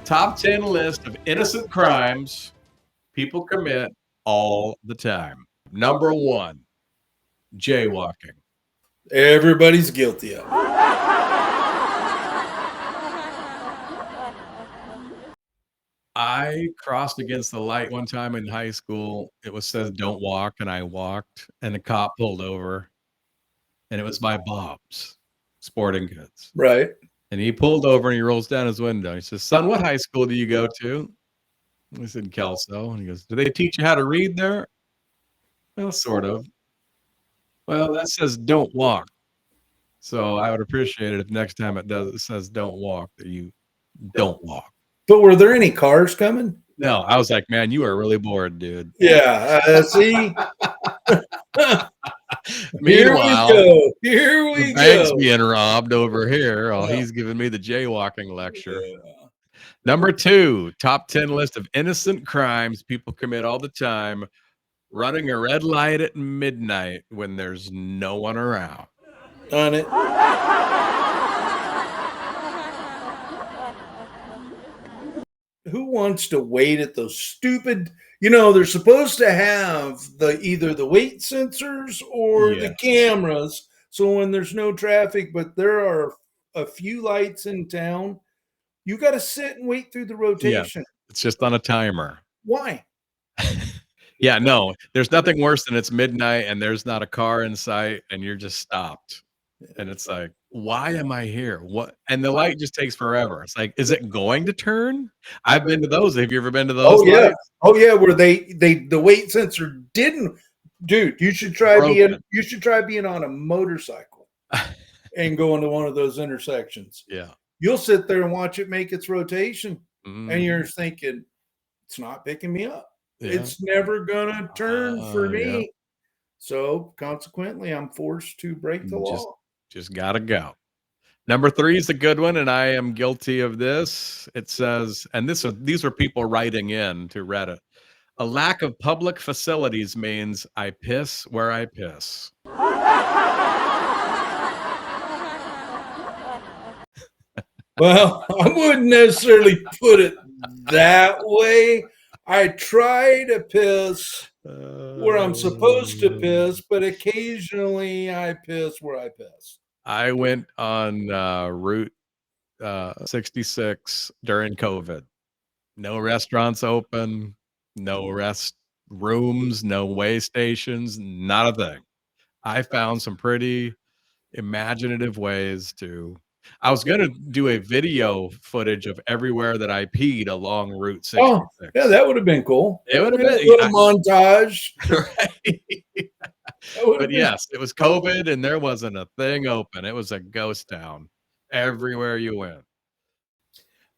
Top 10 list of innocent crimes people commit all the time. Number 1, jaywalking. Everybody's guilty of it. I crossed against the light one time in high school. It was says don't walk, and I walked, and the cop pulled over, and it was by Bob's Sporting Goods. Right. And he pulled over and he rolls down his window. He says, "Son, what high school do you go to?" I said, "Kelso." And he goes, "Do they teach you how to read there?" Well, sort of. Well, that says don't walk. So I would appreciate it if next time it says don't walk, that you don't walk. But were there any cars coming? No, I was like, man, you are really bored, dude. Yeah. See? Meanwhile, here we the bank's go. being robbed over here while he's giving me the jaywalking lecture. Number 2, top 10 list of innocent crimes people commit all the time. Running a red light at midnight when there's no one around. On it. Who wants to wait at those stupid, they're supposed to have either the weight sensors or the cameras. So when there's no traffic, but there are a few lights in town, you got to sit and wait through the rotation. Yeah, it's just on a timer. Why? Yeah, no, there's nothing worse than it's midnight and there's not a car in sight and you're just stopped. And it's like, why am I here? What? And the light just takes forever. It's like, is it going to turn? I've been to those. Have you ever been to those? Oh yeah. Lights? Oh yeah. Where the weight sensor didn't. Dude, you should try being on a motorcycle and go into one of those intersections. Yeah. You'll sit there and watch it make its rotation, and you're thinking, it's not picking me up. Yeah. It's never gonna turn for me. Yeah. So consequently, I'm forced to break the law. Just gotta go. Number 3 is a good one, and I am guilty of this. It says, and these are people writing in to Reddit. A lack of public facilities means I piss where I piss. Well, I wouldn't necessarily put it that way. I try to piss where I'm supposed to piss, but occasionally I piss where I piss. I went on Route 66 during COVID. No restaurants open, no rest rooms, no way stations, not a thing. I found some pretty imaginative ways to. I was going to do a video footage of everywhere that I peed along Route 66. Oh, yeah, that would have been cool. It would have been a little montage. Right. But yes, it was COVID and there wasn't a thing open. It was a ghost town everywhere you went.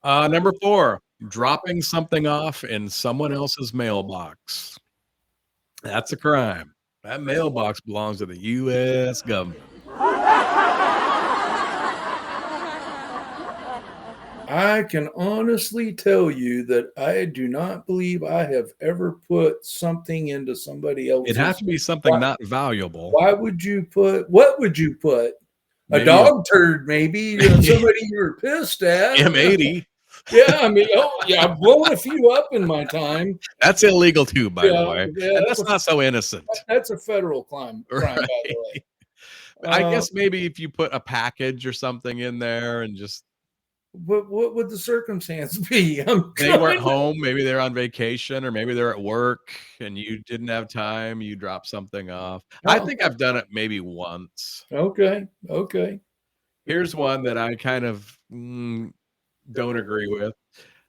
Number 4, dropping something off in someone else's mailbox. That's a crime. That mailbox belongs to the U.S. government. I can honestly tell you that I do not believe I have ever put something into somebody else's. It has to be something not valuable. What would you put? Maybe a dog turd, maybe. Somebody you were pissed at. M80. Yeah, I mean, I've blown a few up in my time. That's illegal too, by the way. Yeah, and that's not so innocent. That's a federal crime, by the way. I guess maybe if you put a package or something in there and just. What would the circumstance be? They weren't home. Maybe they're on vacation, or maybe they're at work and you didn't have time. You dropped something off. I think I've done it maybe once. Okay. Here's one that I kind of don't agree with.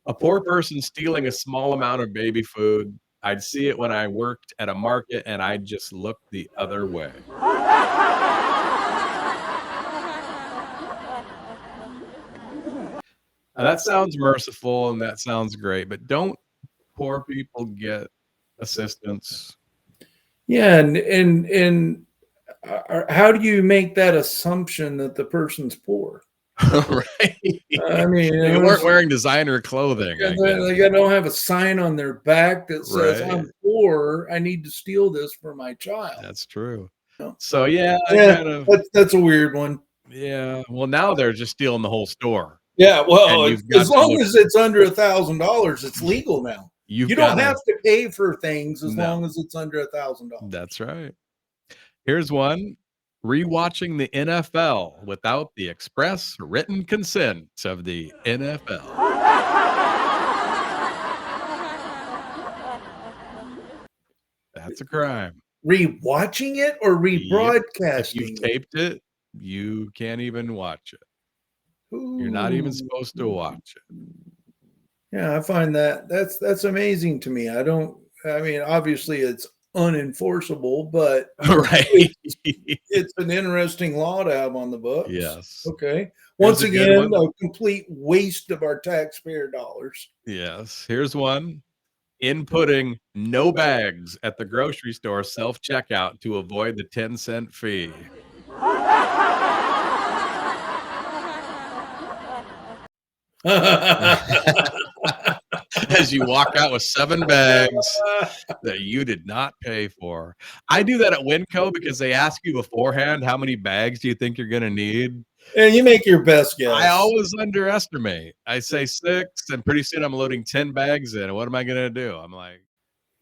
A poor person stealing a small amount of baby food. I'd see it when I worked at a market and I'd just look the other way. Now, that sounds merciful and that sounds great, but don't poor people get assistance? Yeah, and how do you make that assumption that the person's poor? Right. I mean, they weren't wearing designer clothing. They don't have a sign on their back that says, right, I'm poor. I need to steal this for my child. That's true. No. So yeah, that's a weird one. Yeah. Well, now they're just stealing the whole store. Yeah, and well, you've got as to long look. as it's under $1,000, it's legal now. You've You got don't to. have to pay for things as No, long as it's under $1,000. that's right. Here's one. Rewatching the NFL without the express written consent of the NFL. That's a crime. Rewatching it or Yep. If you've rebroadcasting it? taped it, you can't even watch it. You're not even Ooh. supposed to watch it. Yeah, I find that's amazing to me. I mean, obviously it's unenforceable, but Right. it's it's an interesting law to have on the books. Yes. Okay. Here's Once a good again, one. a complete waste of our taxpayer dollars. Yes. Here's one. Inputting no bags at the grocery store self-checkout to avoid the 10-cent fee. As you walk out with 7 bags that you did not pay for. I do that at Winco because they ask you beforehand, how many bags do you think you're gonna need? And you make your best I guess. always underestimate. I say 6, and pretty soon I'm loading 10 bags in, and what am I gonna do? I'm like,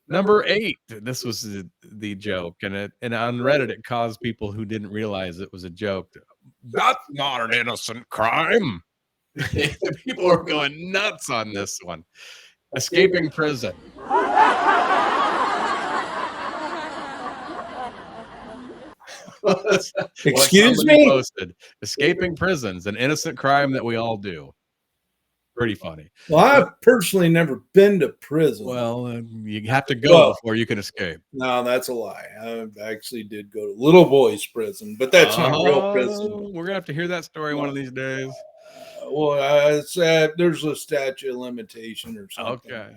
"Number 8." This was the joke, and on Reddit, it caused people who didn't realize it was a joke. "That's not an innocent crime." People were going nuts on this one. Escaping prison. What Excuse somebody me? posted. Escaping prison's an innocent crime that we all do. Pretty funny. Well, I've personally never been to prison. Well, you have to go Well, before you can escape. no, that's a lie. I actually did go to little boys' prison, but that's not real prison. We're gonna have to hear that story one of these days. Well, there's a statute of limitation or something. Okay.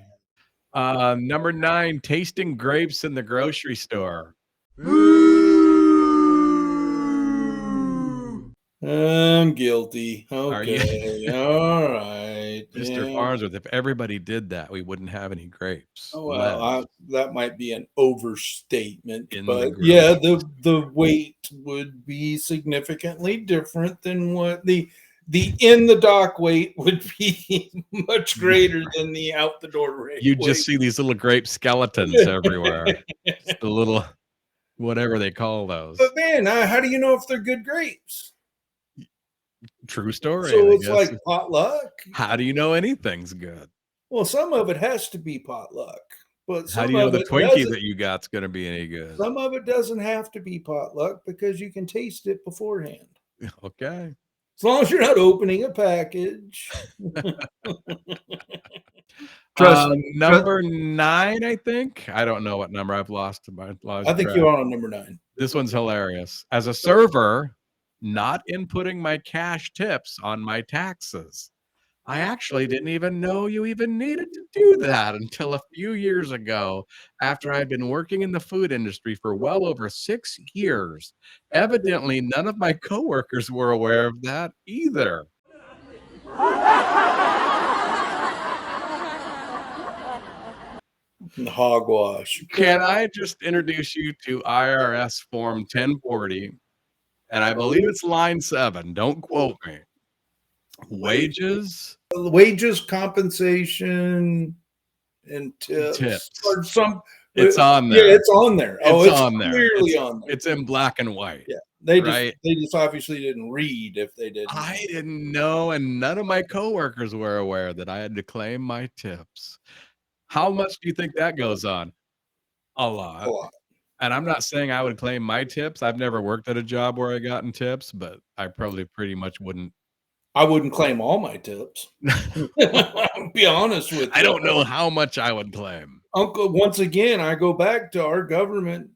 Number 9, tasting grapes in the grocery store. I'm guilty. Are you? Okay. All right. Mr. Yeah. Farnsworth, if everybody did that, we wouldn't have any grapes Oh, well, left that might be an overstatement, in the but yeah, grocery. the weight would be significantly different than what the in the dock weight would be much greater than the out the door rate You weight. just see these little grape skeletons everywhere. The little whatever they call those. But man, how do you know if they're good grapes? True story, So I it's guess. like potluck. How do you know anything's good? Well, some of it has to be potluck, but How do some you know of the it Twinkie doesn't. that you got's gonna be any good? Some of it doesn't have to be potluck because you can taste it beforehand. Okay. As long as you're not opening a package. Trust Number 9, I think. I don't know what number. I've lost I think track. you are on number 9. This one's hilarious. As a server, not inputting my cash tips on my taxes. I actually didn't even know you even needed to do that until a few years ago, after I'd been working in the food industry for well over 6 years. Evidently, none of my coworkers were aware of that either. Hogwash. Can I just introduce you to IRS Form 1040? And I believe it's line 7. Don't quote me. Wages, Wages, compensation, and tips, tips. or some. It's on Yeah, there. it's on there. Oh, It's it's on there. clearly on there. It's in black and white. Yeah, Right? they just obviously didn't read if they didn't. I didn't know, and none of my coworkers were aware that I had to claim my tips. How much do you think that goes on? A A lot. lot. And I'm not saying I would claim my tips. I've never worked at a job where I gotten tips, but I probably pretty much wouldn't. I wouldn't claim all my tips. I'll be honest with you. I don't know how much I would claim. Uncle, once again, I go back to our government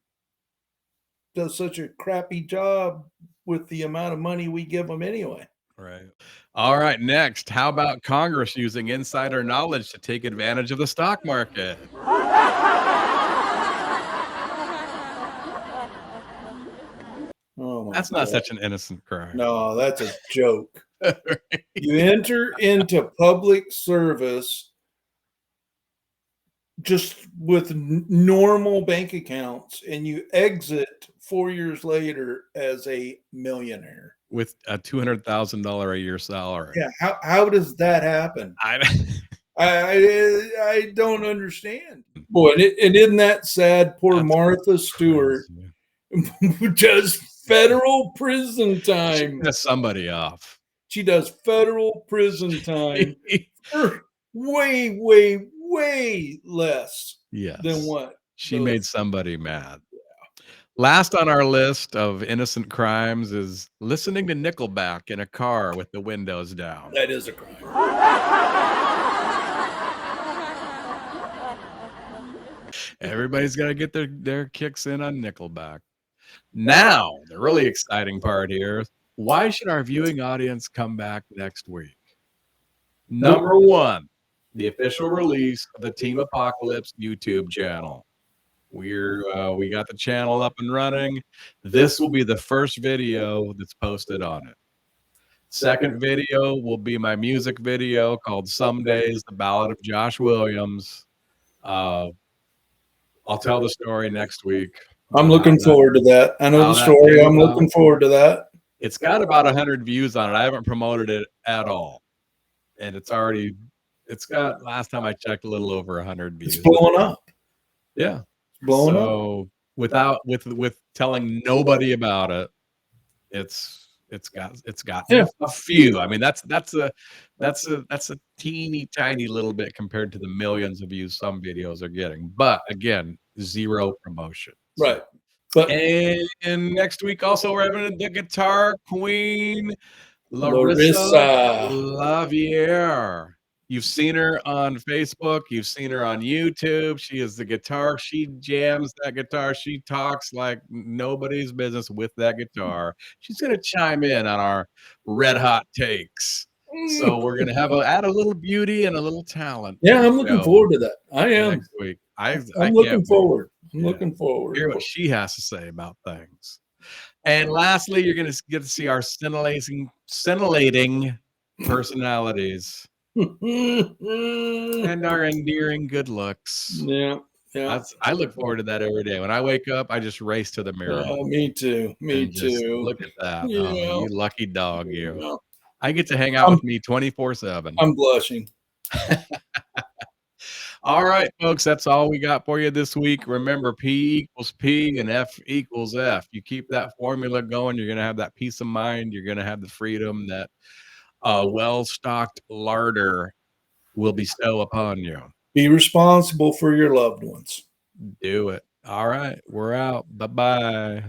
does such a crappy job with the amount of money we give them anyway. Right. All right. Next, how about Congress using insider knowledge to take advantage of the stock market? Oh my That's not God. such an innocent crime. No, that's a joke. You enter into public service just with normal bank accounts and you exit 4 years later as a millionaire. with a $200,000 a year salary. Yeah, how does that happen? I I don't understand. Boy, and isn't that sad? Poor That's Martha Stewart who does federal prison She time. pissed somebody off. She does federal prison time for way, way, way less than Yes. what She made somebody mad. Last on our list of innocent crimes is listening to Nickelback in a car with the windows down. That is a crime. Everybody's got to get their kicks in on Nickelback. Now, the really exciting part here is, why should our viewing audience come back next week? Number one, the official release of the Team Apocalypse YouTube channel. We got the channel up and running. This will be the first video that's posted on it. Second video will be my music video called Some Days, the Ballad of Josh Williams. I'll tell the story next week. I'm looking forward to that. I know the story. I'm looking forward to that. It's got about 100 views on it. I haven't promoted it at all. And it's got, last time I checked, a little over 100 views. It's blowing up. Yeah. Blowing up. With telling nobody about it, it's got a few. I mean, that's a teeny tiny little bit compared to the millions of views some videos are getting. But again, zero promotion. Right. And next week also we're having the guitar queen, Larissa Laviere. You've seen her on Facebook. You've seen her on YouTube. She is the guitar. She jams that guitar. She talks like nobody's business with that guitar. She's going to chime in on our red hot takes. So we're going to add a little beauty and a little talent. Yeah, I'm looking forward to that. I am. Next week. I'm looking forward. I'm looking forward. Hear what she has to say about things. And lastly, you're going to get to see our scintillating personalities. And our endearing good looks. Yeah. I look forward to that every day. When I wake up, I just race to the mirror. Me too. Me too. Look at that. Yeah. Oh, you lucky dog, you. Yeah. I get to hang out with me 24/7. I'm blushing. All right, folks, that's all we got for you this week. Remember, P equals P and F equals F. You keep that formula going, you're going to have that peace of mind. You're going to have the freedom that a well-stocked larder will bestow upon you. Be responsible for your loved ones. Do it. All right, we're out. Bye-bye.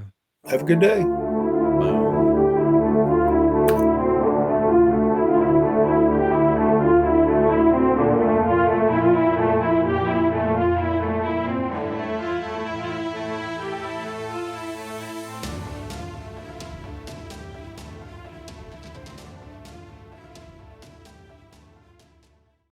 Have a good day.